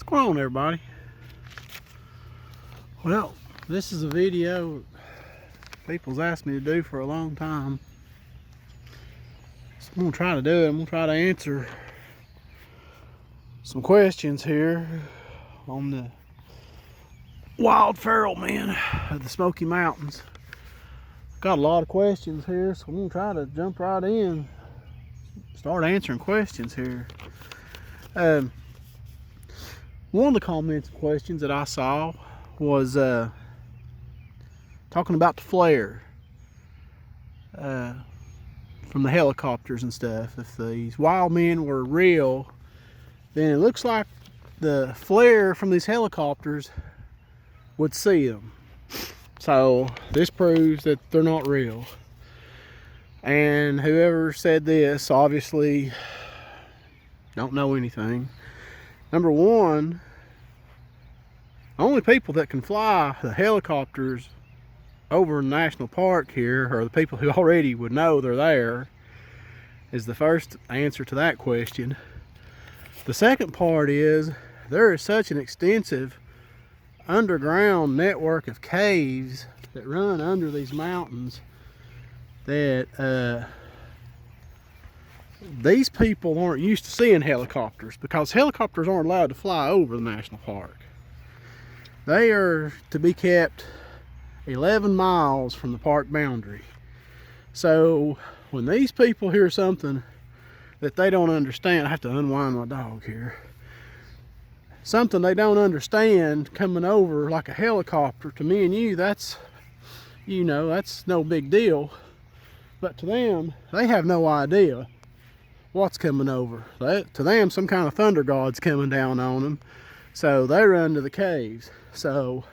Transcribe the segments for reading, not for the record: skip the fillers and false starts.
What's going on, everybody? Well, this is a video people's asked me to do for a long time. So I'm gonna try to do it. I'm gonna try to answer some questions here on the wild feral men of the Smoky Mountains. Got a lot of questions here, so I'm gonna try to jump right in, start answering questions here. One of the comments and questions that I saw was talking about the flare from the helicopters and stuff. If these wild men were real, then it looks like the flare from these helicopters would see them. So this proves that they're not real. And whoever said this obviously don't know anything. Number one, only people that can fly the helicopters over in the national park here are the people who already would know they're there, is the first answer to that question. The second part is there is such an extensive underground network of caves that run under these mountains that these people aren't used to seeing helicopters, because helicopters aren't allowed to fly over the national park. They are to be kept 11 miles from the park boundary. So when these people hear something that they don't understand, I have to unwind my dog here, something they don't understand coming over like a helicopter, to me and you, that's, you know, that's no big deal. But to them, they have no idea what's coming over. To them, some kind of thunder god's coming down on them, so they run to the caves. So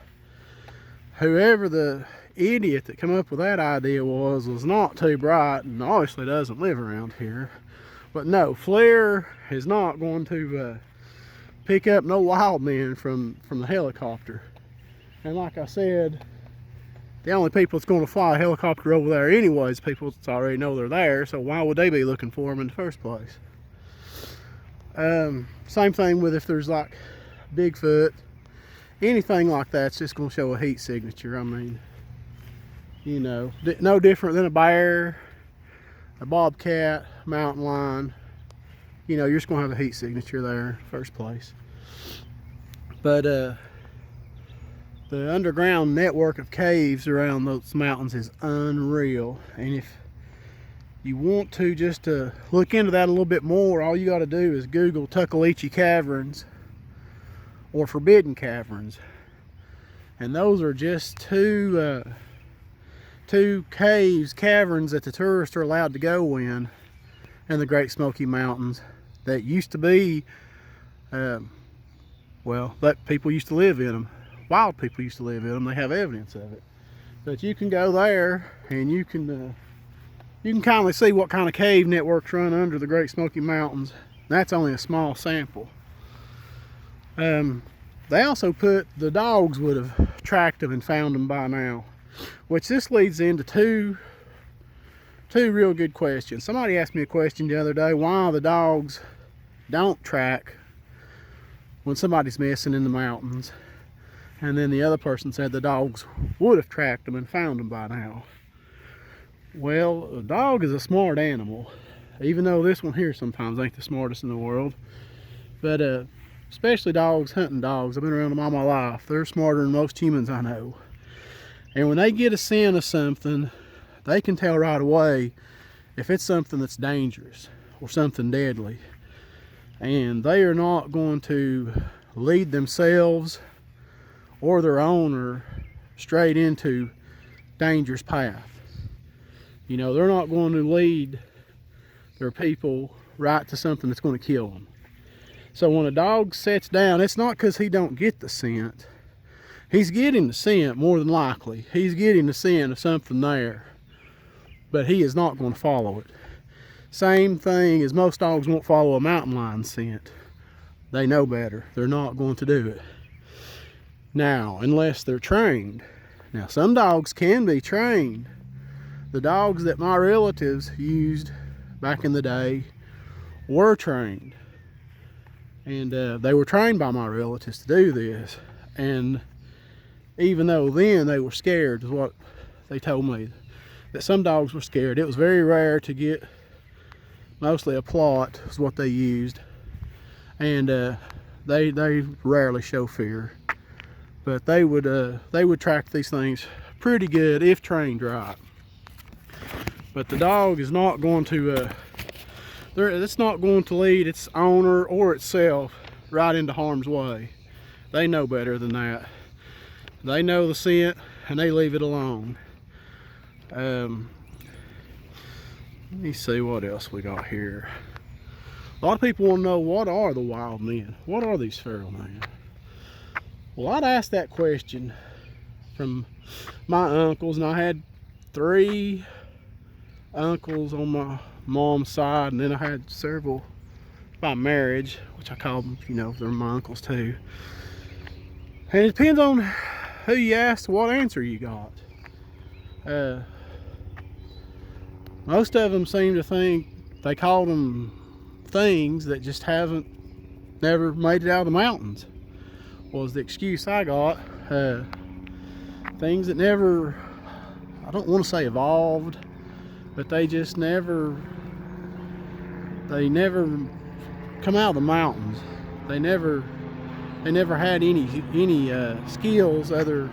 whoever the idiot that came up with that idea was not too bright, and obviously doesn't live around here. But no, flare is not going to pick up no wild men from the helicopter. And like I said, the only people that's going to fly a helicopter over there anyways, people that already know they're there, so why would they be looking for them in the first place? Same thing with if there's like Bigfoot, anything like that's just going to show a heat signature. I mean, you know, no different than a bear, a bobcat, mountain lion. You know, you're just going to have a heat signature there in the first place. But the underground network of caves around those mountains is unreal. And if you want to just look into that a little bit more, all you got to do is Google Tuckaleechee Caverns or Forbidden Caverns. And those are just two caverns that the tourists are allowed to go in the Great Smoky Mountains that used to be, well, that people used to live in them. Wild people used to live in them. They have evidence of it. But you can go there and you can kind of see what kind of cave networks run under the Great Smoky Mountains. That's only a small sample. They also put the dogs would have tracked them and found them by now, which this leads into two real good questions. Somebody asked me a question the other day, why the dogs don't track when somebody's missing in the mountains. And then the other person said the dogs would have tracked them and found them by now. Well, a dog is a smart animal, even though this one here sometimes ain't the smartest in the world. But especially dogs, hunting dogs, I've been around them all my life. They're smarter than most humans I know. And when they get a scent of something, they can tell right away if it's something that's dangerous or something deadly. And they are not going to lead themselves or their owner straight into dangerous path. You know, they're not going to lead their people right to something that's going to kill them. So when a dog sets down, it's not because he don't get the scent. He's getting the scent more than likely. He's getting the scent of something there, but he is not going to follow it. Same thing as most dogs won't follow a mountain lion scent. They know better. They're not going to do it. Now, unless they're trained. Now, some dogs can be trained. The dogs that my relatives used back in the day were trained. And they were trained by my relatives to do this. And even though then they were scared, is what they told me, that some dogs were scared. It was very rare to get mostly a plot is what they used. And they rarely show fear. But they would track these things pretty good if trained right. But the dog is not going to it's not going to lead its owner or itself right into harm's way. They know better than that. They know the scent and they leave it alone. Let me see what else we got here. A lot of people want to know, what are the wild men? What are these feral men? Well, I'd asked that question from my uncles, and I had 3 uncles on my mom's side, and then I had several by marriage, which I call them, you know, they're my uncles too. And it depends on who you ask, what answer you got. Most of them seem to think they call them things that just never made it out of the mountains, was the excuse I got. Things that never, I don't want to say evolved, but they just never come out of the mountains. They never had any skills other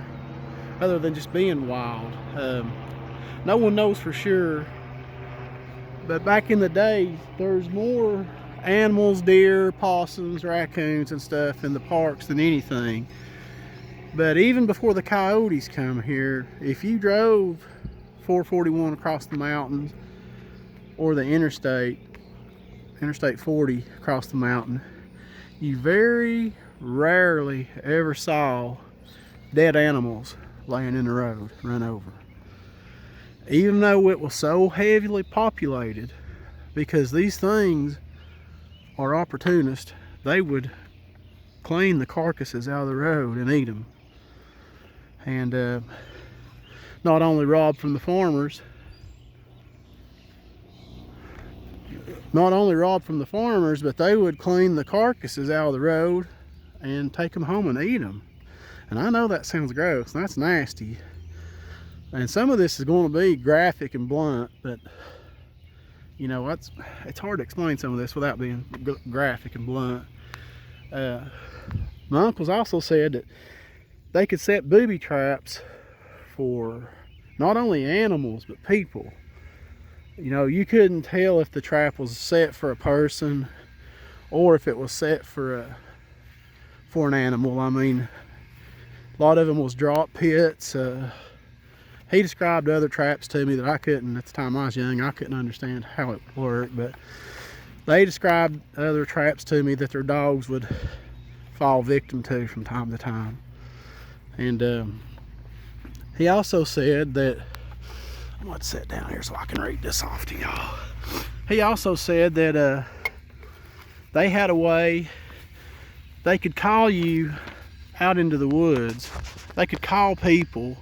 than just being wild. No one knows for sure, but back in the day, there's more animals, deer, possums, raccoons and stuff in the parks than anything. But even before the coyotes come here, if you drove 441 across the mountains, or the Interstate 40 across the mountain, you very rarely ever saw dead animals laying in the road, run over. Even though it was so heavily populated, because these things are opportunists, they would clean the carcasses out of the road and eat them. And not only rob from the farmers, but they would clean the carcasses out of the road and take them home and eat them. And I know that sounds gross, and that's nasty. And some of this is going to be graphic and blunt, but you know, it's hard to explain some of this without being graphic and blunt. My uncles also said that they could set booby traps for not only animals but people. You know, you couldn't tell if the trap was set for a person or if it was set for an animal. I mean, a lot of them was drop pits. He described other traps to me that I couldn't, at the time I was young, I couldn't understand how it worked, but they described other traps to me that their dogs would fall victim to from time to time. And he also said that, I'm going to sit down here so I can read this off to y'all. He also said that they had a way they could call you out into the woods. They could call people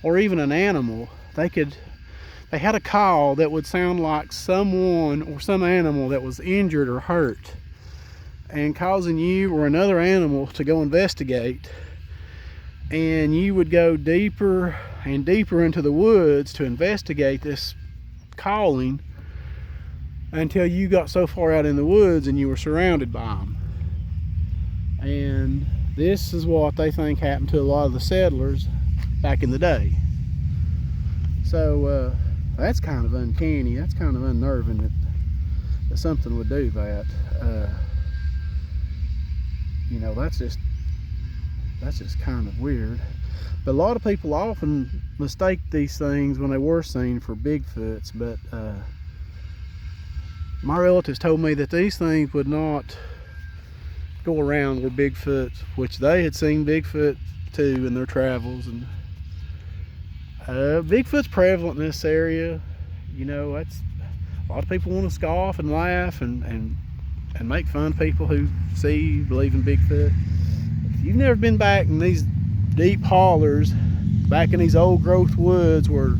or even an animal. They had a call that would sound like someone or some animal that was injured or hurt, and causing you or another animal to go investigate. And you would go deeper and deeper into the woods to investigate this calling until you got so far out in the woods and you were surrounded by them. And this is what they think happened to a lot of the settlers back in the day. So that's kind of uncanny. That's kind of unnerving that something would do that. You know, that's just kind of weird. But a lot of people often mistake these things when they were seen for Bigfoots. But my relatives told me that these things would not go around where Bigfoot, which they had seen Bigfoot too in their travels. And Bigfoot's prevalent in this area. You know, that's a lot of people want to scoff and laugh and make fun of people who believe in Bigfoot. If you've never been back in these deep hollers, back in these old growth woods where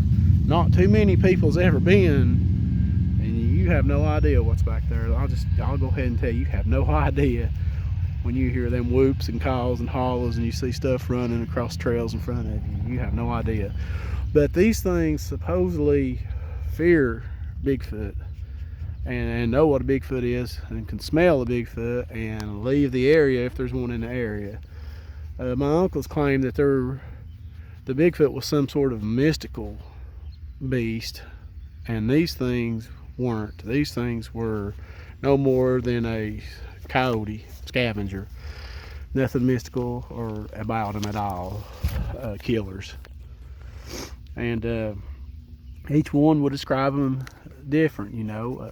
not too many people's ever been, and you have no idea what's back there, I'll go ahead and tell you, you have no idea when you hear them whoops and calls and hollers and you see stuff running across trails in front of you. You have no idea. But these things supposedly fear Bigfoot and know what a Bigfoot is and can smell a Bigfoot and leave the area if there's one in the area. My uncles claimed that the Bigfoot was some sort of mystical beast, and these things weren't. These things were no more than a coyote scavenger. Nothing mystical or about them at all. Killers. And each one would describe them different, you know.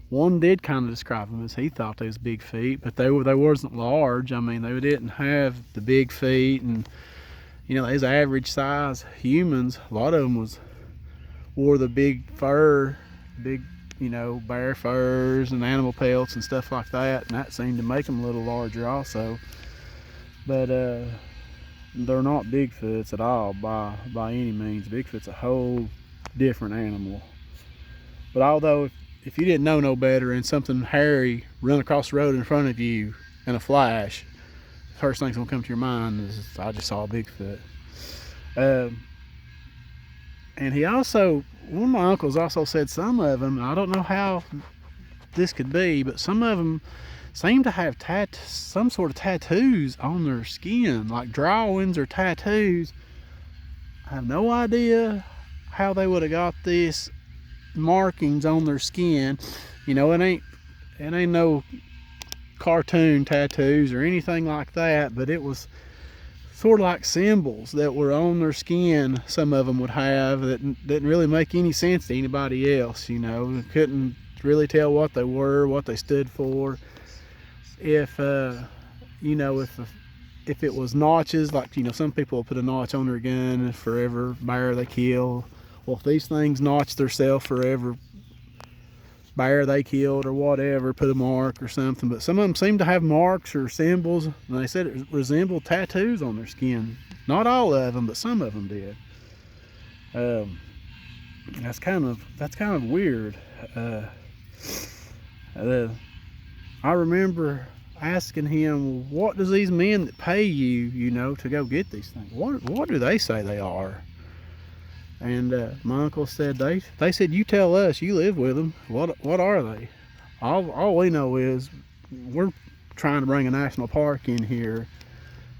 One did kind of describe them as he thought they was big feet, but they wasn't large. I mean, they didn't have the big feet, and you know, as average size humans, a lot of them wore the big fur, big, you know, bear furs and animal pelts and stuff like that, and that seemed to make them a little larger also. But they're not Bigfoots at all by any means. Bigfoot's a whole different animal. But although if you didn't know no better and something hairy run across the road in front of you in a flash, the first thing's gonna come to your mind is, I just saw a Bigfoot. And he also, one of my uncles also said some of them, I don't know how this could be, but some of them seem to have some sort of tattoos on their skin, like drawings or tattoos. I have no idea how they would have got this markings on their skin. You know, it ain't no cartoon tattoos or anything like that, but it was sort of like symbols that were on their skin. Some of them would have that didn't really make any sense to anybody else. You know, couldn't really tell what they were, what they stood for. If you know, if it was notches, like, you know, some people will put a notch on their gun for every bear they kill. Well, if these things notch themselves for every bear they killed or whatever, put a mark or something. But some of them seem to have marks or symbols, and they said it resembled tattoos on their skin. Not all of them, but some of them did. That's kind of weird. I remember asking him, what does these men that pay you, you know, to go get these things, what do they say they are? And my uncle said, they said, you tell us, you live with them, what are they? All we know is we're trying to bring a national park in here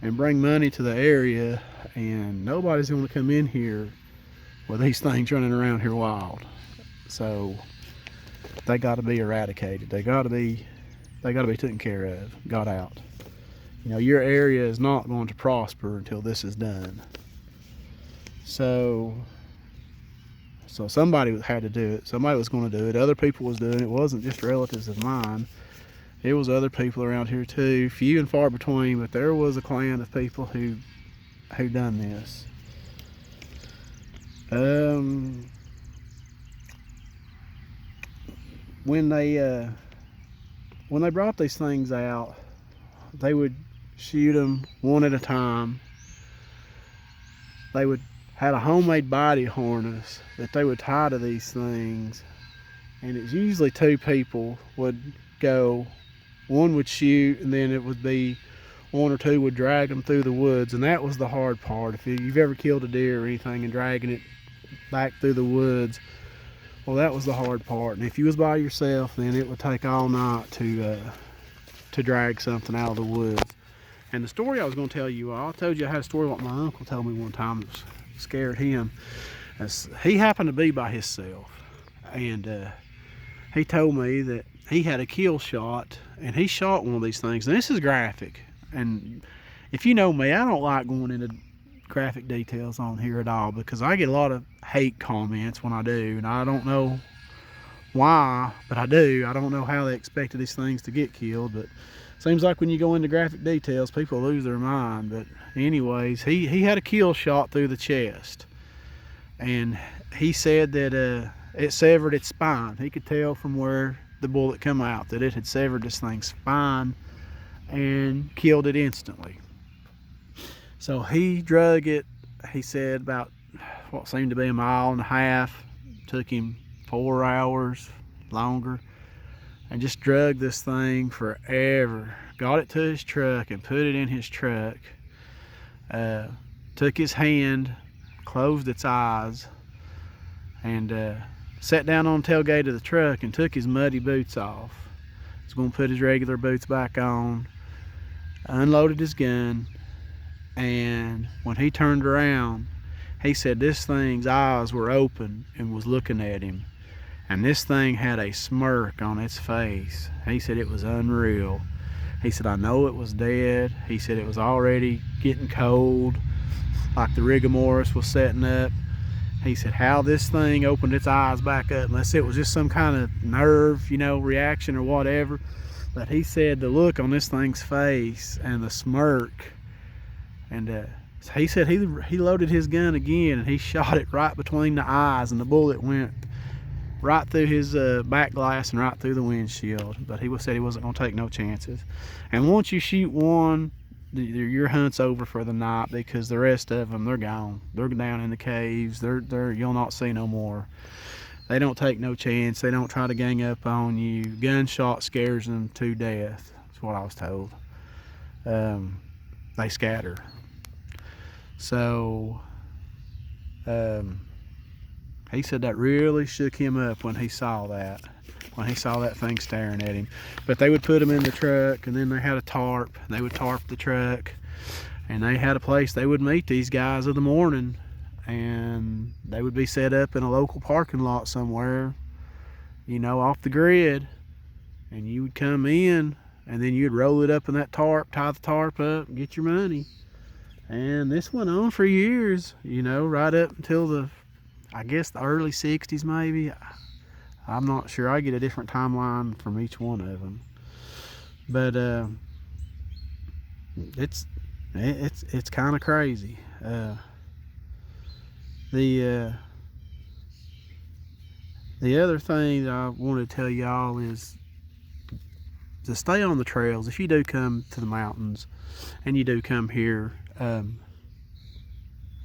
and bring money to the area, and nobody's going to come in here with these things running around here wild. So they got to be eradicated. They got to be taken care of, got out. You know, your area is not going to prosper until this is done. So somebody had to do it. Somebody was going to do it. Other people was doing it. It wasn't just relatives of mine. It was other people around here too, few and far between, but there was a clan of people who done this. When they brought these things out, they would shoot them one at a time. They had a homemade body harness that they would tie to these things, and it's usually two people would go. One would shoot, and then it would be one or two would drag them through the woods, and that was the hard part. If you've ever killed a deer or anything and dragging it back through the woods, well, that was the hard part. And if you was by yourself, then it would take all night to drag something out of the woods. And the story I was going to tell you, I told you I had a story what my uncle told me one time that scared him. He happened to be by himself, and he told me that he had a kill shot, and he shot one of these things. And this is graphic, and if you know me, I don't like going into graphic details on here at all, because I get a lot of hate comments when I do, and I don't know why, but I do. I don't know how they expected these things to get killed, but seems like when you go into graphic details, people lose their mind. But anyways, he had a kill shot through the chest, and he said that it severed its spine. He could tell from where the bullet come out that it had severed this thing's spine and killed it instantly. So he drug it, he said, about what seemed to be 1.5 miles. Took him 4 hours longer. and just drug this thing forever. Got it to his truck and put it in his truck. Took his hand, closed its eyes, and sat down on the tailgate of the truck and took his muddy boots off. He's going to put his regular boots back on, unloaded his gun, and when he turned around, he said this thing's eyes were open and was looking at him. And this thing had a smirk on its face. He said it was unreal. He said, I know it was dead. He said it was already getting cold, like the rigor mortis was setting up. He said how this thing opened its eyes back up, unless it was just some kind of nerve, reaction or whatever. But he said the look on this thing's face and the smirk, and he said he loaded his gun again and he shot it right between the eyes, and the bullet went right through his back glass and right through the windshield. But he said he wasn't going to take no chances. And once you shoot one, your hunt's over for the night, because the rest of them, they're gone. They're down in the caves. You'll not see no more. They don't take no chance. They don't try to gang up on you. Gunshot scares them to death. That's what I was told. They scatter. So he said that really shook him up when he saw that thing staring at him. But they would put him in the truck, and then they had a tarp. They would tarp the truck, and they had a place they would meet these guys of the morning, and they would be set up in a local parking lot somewhere, off the grid. And you would come in, and then you'd roll it up in that tarp, tie the tarp up, and get your money. And this went on for years, right up until I guess the early 60s maybe. I'm not sure. I get a different timeline from each one of them. But it's kind of crazy. The other thing that I want to tell y'all is to stay on the trails. If you do come to the mountains and you do come here,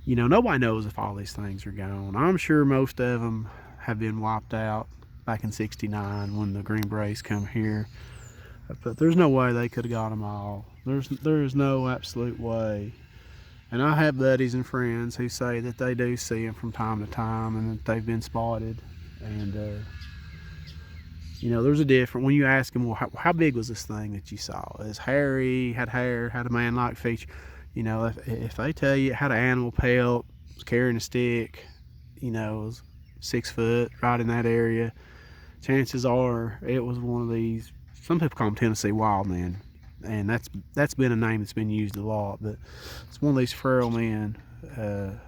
nobody knows if all these things are gone. I'm sure most of them have been wiped out back in '69 when the Green Berets come here. But there's no way they could have got them all. There's no absolute way. And I have buddies and friends who say that they do see them from time to time and that they've been spotted. And there's a difference when you ask them, well, how big was this thing that you saw? It's hairy, had hair, had a man-like feature. If they tell you it had an animal pelt, was carrying a stick, was 6 foot, right in that area, chances are it was one of these. Some people call them Tennessee Wildmen, and that's been a name that's been used a lot. But it's one of these feral men, and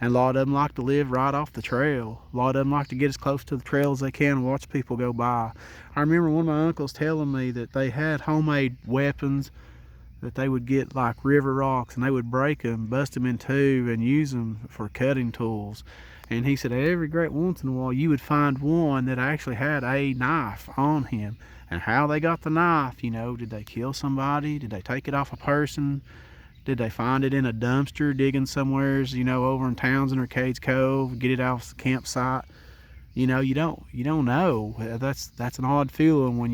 a lot of them like to live right off the trail. A lot of them like to get as close to the trail as they can and watch people go by. I remember one of my uncles telling me that they had homemade weapons that they would get, like river rocks, and they would break them, bust them in two, and use them for cutting tools. And he said every great once in a while you would find one that actually had a knife on him. And how they got the knife, did they kill somebody? Did they take it off a person? Did they find it in a dumpster digging somewheres, over in Townsend or Cades Cove, get it off the campsite? You don't know. That's an odd feeling when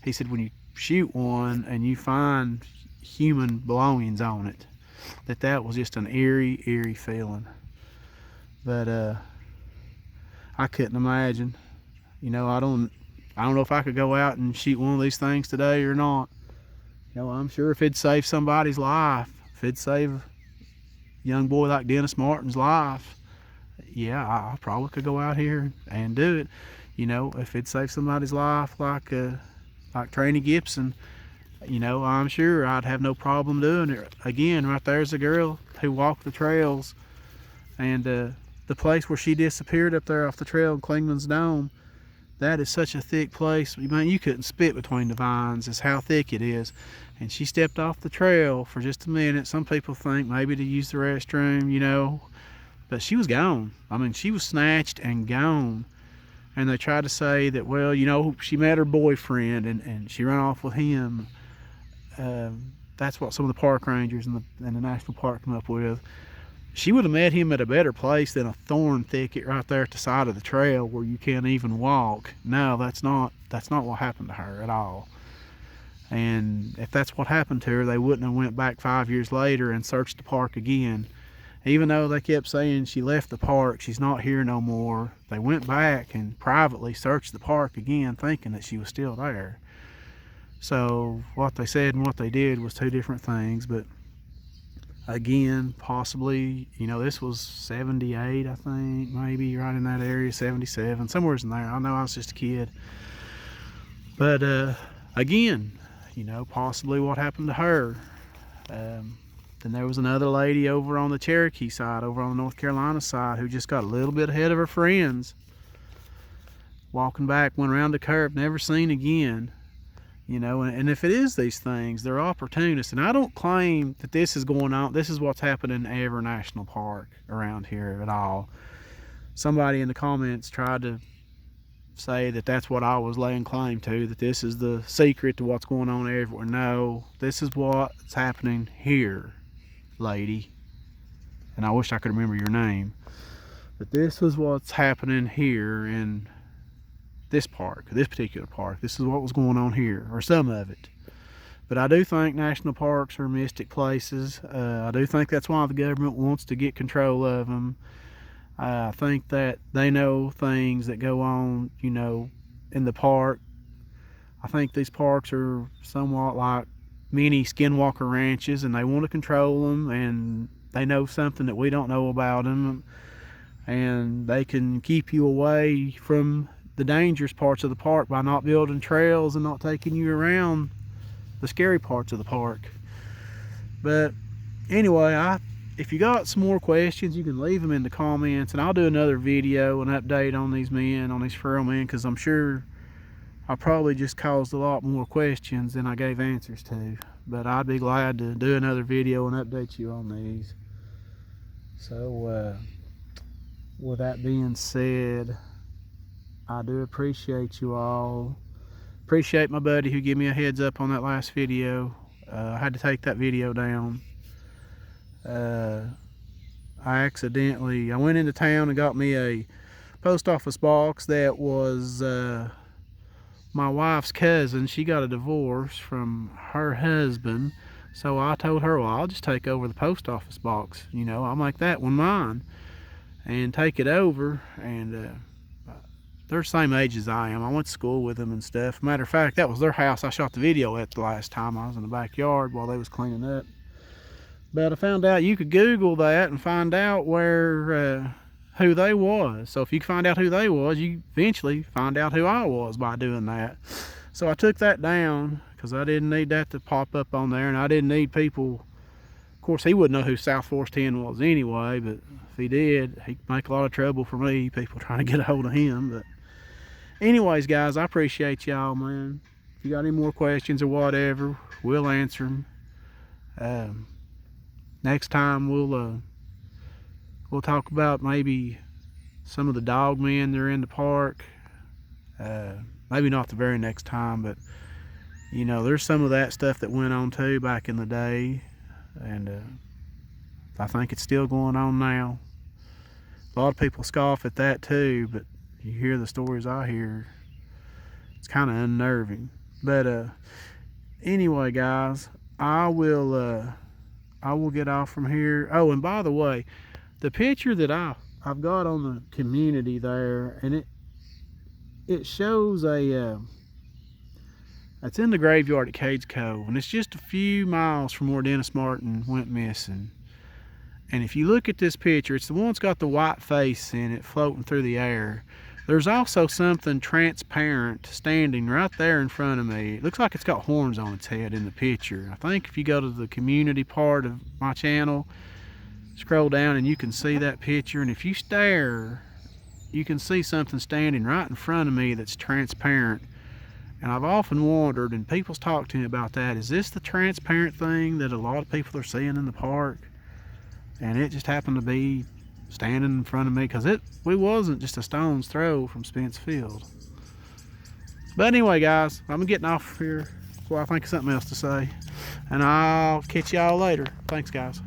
he said when you shoot one and you find human belongings on it, that was just an eerie feeling. But I couldn't imagine. I don't know if I could go out and shoot one of these things today or not. I'm sure if it'd save somebody's life, if it'd save a young boy like Dennis Martin's life, yeah, I probably could go out here and do it. If it'd save somebody's life like Traney Gibson, I'm sure I'd have no problem doing it. Again, right there's a girl who walked the trails, and the place where she disappeared up there off the trail in Klingman's Dome, that is such a thick place. Man, you couldn't spit between the vines. It's how thick it is. And she stepped off the trail for just a minute. Some people think maybe to use the restroom, but she was gone. She was snatched and gone. And they tried to say that, well, she met her boyfriend and she ran off with him. That's what some of the park rangers in the national park come up with. she would have met him at a better place than a thorn thicket right there at the side of the trail where you can't even walk. No, that's not what happened to her at all. And if that's what happened to her, they wouldn't have went back 5 years later and searched the park again. Even though they kept saying she left the park, she's not here no more, they went back and privately searched the park again thinking that she was still there. So what they said and what they did was two different things. But again, possibly, you know, this was 78, I think, maybe right in that area, 77, somewhere in there. I know I was just a kid. But again, you know, possibly what happened to her. Then there was another lady over on the Cherokee side, over on the North Carolina side, who just got a little bit ahead of her friends. Walking back, went around the curve, never seen again. You know, and if it is these things, they're opportunists. And I don't claim that this is going on, this is what's happening in every national park around here at all. Somebody in the comments tried to say that that's what I was laying claim to, that this is the secret to what's going on everywhere. No, this is what's happening here, lady. And I wish I could remember your name. But this is what's happening here in this park, this particular park. This is what was going on here, or some of it. But I do think national parks are mystic places. I do think that's why the government wants to get control of them. I think that they know things that go on, you know, in the park. I think these parks are somewhat like mini skinwalker ranches, and they want to control them, and they know something that we don't know about them, and they can keep you away from the dangerous parts of the park by not building trails and not taking you around the scary parts of the park. But anyway, if you got some more questions, you can leave them in the comments, and I'll do another video, an update on these men, on these feral men, because I'm sure I probably just caused a lot more questions than I gave answers to. But I'd be glad to do another video and update you on these. So with that being said, I do appreciate you all. Appreciate my buddy who gave me a heads up on that last video. I had to take that video down. I went into town and got me a post office box that was my wife's cousin. She got a divorce from her husband, so I told her, well, I'll just take over the post office box, you know, I'll make that one mine and take it over. And they're the same age as I am. I went to school with them and stuff. Matter of fact, that was their house I shot the video at the last time. I was in the backyard while they was cleaning up. But I found out you could Google that and find out who they was. So if you find out who they was, you eventually find out who I was by doing that. So I took that down because I didn't need that to pop up on there, and I didn't need people. Of course, he wouldn't know who South Force 10 was anyway, but if he did, he'd make a lot of trouble for me, people trying to get a hold of him. But anyways, guys, I appreciate y'all, man. If you got any more questions or whatever, we'll answer them. Next time we'll talk about maybe some of the dog men that are in the park. Maybe not the very next time, but you know, there's some of that stuff that went on too back in the day, and I think it's still going on now. A lot of people scoff at that too, but you hear the stories I hear, it's kind of unnerving. But anyway, guys, I will get off from here. Oh, and by the way, the picture that I've got on the community there, and it shows it's in the graveyard at Cades Cove, and it's just a few miles from where Dennis Martin went missing. And if you look at this picture, it's the one that's got the white face in it floating through the air. There's also something transparent standing right there in front of me. It looks like it's got horns on its head in the picture. I think if you go to the community part of my channel, scroll down and you can see that picture. And if you stare, you can see something standing right in front of me that's transparent. And I've often wondered, and people's talked to me about that, is this the transparent thing that a lot of people are seeing in the park? And it just happened to be standing in front of me, because we wasn't just a stone's throw from Spence Field. But anyway, guys, I'm getting off here before I think of something else to say, and I'll catch y'all later. Thanks, guys.